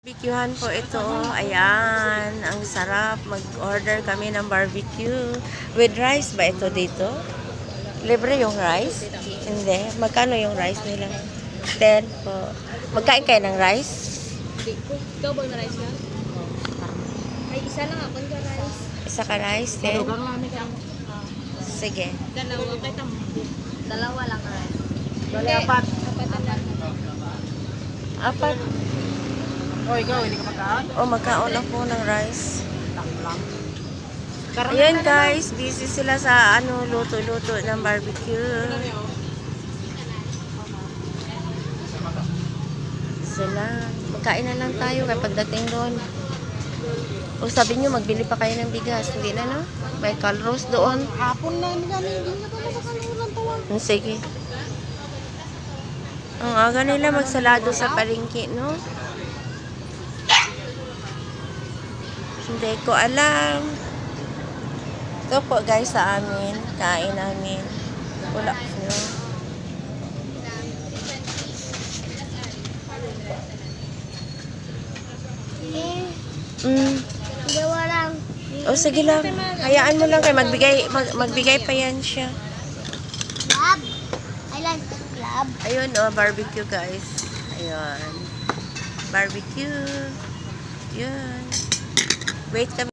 Barbecuehan po ito. Ayan. Ang sarap. Mag-order kami ng barbecue. With rice ba ito dito? Libre yung rice? Hindi. Magkano yung rice nila? 10 po. Magkain kayo ng rice? Hindi po. Double na rice yan? Ay, isa lang ako yung rice. Isa ka rice, 10? Sige. Dalawa. Kita mo. Dalawa lang rice. Bali, apat. Apat lang. Apat. O, ikaw, hindi ka magkaan? O, magkaon ako ng rice. Lang. Ayan guys, busy sila sa luto-luto ng barbecue. Sila. Magkain na lang tayo kaya pagdating doon. O sabi nyo, magbili pa kayo ng bigas. Hindi na, no? May calros doon. Hapon na, hindi na pa makakalulan tawa. Sige. Ang aga nila magsalado sa palengke, no? Hindi ko alam. Ito po guys sa amin. Kain namin. Wala nyo. Dalawa lang. O sige lang. Hayaan mo lang kayo. Magbigay pa yan siya. Club. I like club. Ayun barbecue guys. Ayun. Barbecue. Yun. Wait kami.